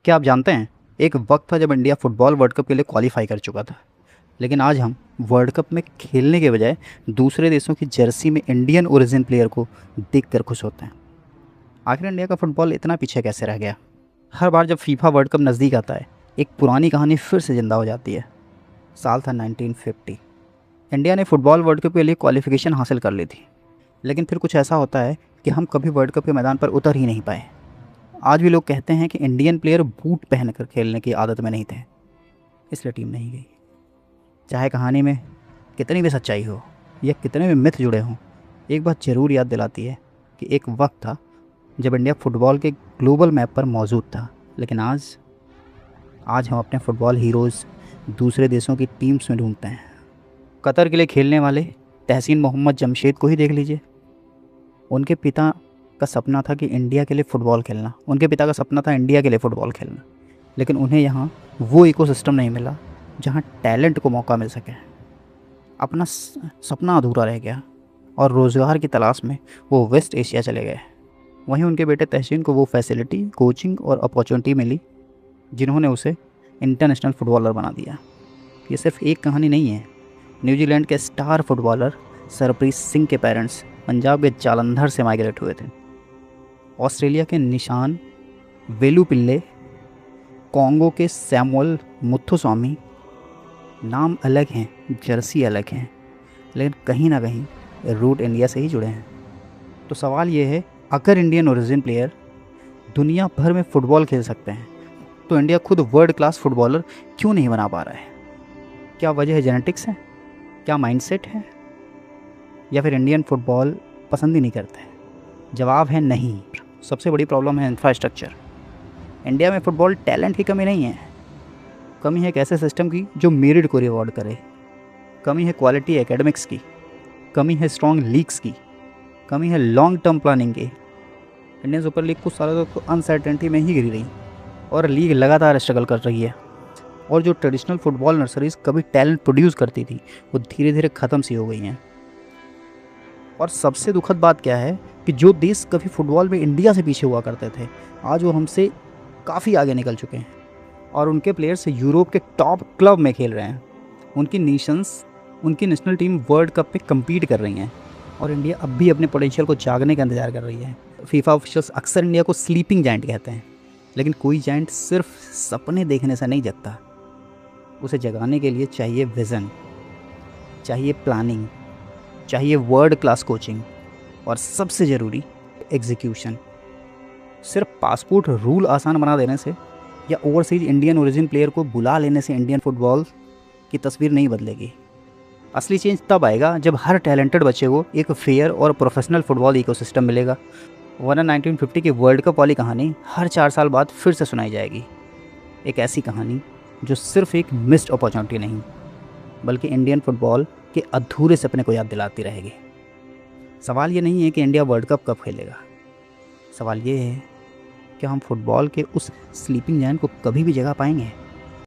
क्या आप जानते हैं, एक वक्त था जब इंडिया फुटबॉल वर्ल्ड कप के लिए क्वालिफाई कर चुका था, लेकिन आज हम वर्ल्ड कप में खेलने के बजाय दूसरे देशों की जर्सी में इंडियन ओरिजिन प्लेयर को देखकर खुश होते हैं। आखिर इंडिया का फुटबॉल इतना पीछे कैसे रह गया? हर बार जब फीफा वर्ल्ड कप नज़दीक आता है, एक पुरानी कहानी फिर से जिंदा हो जाती है। साल था 1950। इंडिया ने फुटबॉल वर्ल्ड कप के लिए क्वालिफिकेशन हासिल कर ली थी, लेकिन फिर कुछ ऐसा होता है कि हम कभी वर्ल्ड कप के मैदान पर उतर ही नहीं पाए। आज भी लोग कहते हैं कि इंडियन प्लेयर बूट पहनकर खेलने की आदत में नहीं थे, इसलिए टीम नहीं गई। चाहे कहानी में कितनी भी सच्चाई हो या कितने भी मिथ जुड़े हों, एक बात ज़रूर याद दिलाती है कि एक वक्त था जब इंडिया फुटबॉल के ग्लोबल मैप पर मौजूद था। लेकिन आज आज हम अपने फुटबॉल हीरोज़ दूसरे देशों की टीम्स में ढूंढते हैं। कतर के लिए खेलने वाले तहसीन मोहम्मद जमशेद को ही देख लीजिए। उनके पिता का सपना था कि इंडिया के लिए फ़ुटबॉल खेलना, उनके पिता का सपना था इंडिया के लिए फ़ुटबॉल खेलना, लेकिन उन्हें यहाँ वो इकोसिस्टम नहीं मिला जहाँ टैलेंट को मौका मिल सके। अपना सपना अधूरा रह गया और रोज़गार की तलाश में वो वेस्ट एशिया चले गए। वहीं उनके बेटे तहसीन को वो फैसिलिटी, कोचिंग और अपॉर्चुनिटी मिली जिन्होंने उसे इंटरनेशनल फुटबॉलर बना दिया। ये सिर्फ एक कहानी नहीं है। न्यूजीलैंड के स्टार फुटबॉलर सरप्रीत सिंह के पेरेंट्स पंजाब के जालंधर से माइग्रेट हुए थे। ऑस्ट्रेलिया के निशान वेलुपिल्ले, कॉन्गो के सैमुअल मुथुस्वामी। नाम अलग हैं, जर्सी अलग हैं, लेकिन कहीं ना कहीं रूट इंडिया से ही जुड़े हैं। तो सवाल ये है, अगर इंडियन ओरिजिन प्लेयर दुनिया भर में फ़ुटबॉल खेल सकते हैं, तो इंडिया खुद वर्ल्ड क्लास फुटबॉलर क्यों नहीं बना पा रहा है? क्या वजह जेनेटिक्स है? क्या माइंडसेट है? या फिर इंडियन फुटबॉल पसंद ही नहीं करते? जवाब है नहीं। सबसे बड़ी प्रॉब्लम है इंफ्रास्ट्रक्चर। इंडिया में फुटबॉल टैलेंट की कमी नहीं है, कमी है एक ऐसे सिस्टम की जो मेरिट को रिवॉर्ड करे। कमी है क्वालिटी एकेडमिक्स की, कमी है स्ट्रॉन्ग लीग्स की, कमी है लॉन्ग टर्म प्लानिंग की। इंडियन सुपर लीग कुछ सालों तक तो अनसर्टेनिटी में ही गिरी रही और लीग लगातार स्ट्रगल कर रही है। और जो ट्रेडिशनल फुटबॉल नर्सरीज कभी टैलेंट प्रोड्यूस करती थी, वो धीरे धीरे ख़त्म सी हो गई हैं। और सबसे दुखद बात क्या है कि जो देश कभी फुटबॉल में इंडिया से पीछे हुआ करते थे, आज वो हमसे काफ़ी आगे निकल चुके हैं और उनके प्लेयर्स यूरोप के टॉप क्लब में खेल रहे हैं। उनकी नेशनल टीम वर्ल्ड कप पे कम्पीट कर रही हैं और इंडिया अब भी अपने पोटेंशियल को जागने का इंतज़ार कर रही है। फीफा ऑफिशियल्स अक्सर इंडिया को स्लीपिंग जायंट कहते हैं, लेकिन कोई जायंट सिर्फ सपने देखने से नहीं जगता। उसे जगाने के लिए चाहिए विज़न, चाहिए प्लानिंग, चाहिए वर्ल्ड क्लास कोचिंग और सबसे ज़रूरी एग्जीक्यूशन। सिर्फ पासपोर्ट रूल आसान बना देने से या ओवरसीज इंडियन ओरिजिन प्लेयर को बुला लेने से इंडियन फुटबॉल की तस्वीर नहीं बदलेगी। असली चेंज तब आएगा जब हर टैलेंटेड बच्चे को एक फेयर और प्रोफेशनल फुटबॉल इकोसिस्टम मिलेगा। वरना 1950 की वर्ल्ड कप वाली कहानी हर 4 साल बाद फिर से सुनाई जाएगी। एक ऐसी कहानी जो सिर्फ एक मिस्ड अपॉर्चुनिटी नहीं, बल्कि इंडियन फुटबॉल के अधूरे सपने को याद दिलाती रहेगी। सवाल ये नहीं है कि इंडिया वर्ल्ड कप कब खेलेगा, सवाल ये है कि हम फुटबॉल के उस स्लीपिंग जायंट को कभी भी जगा पाएंगे।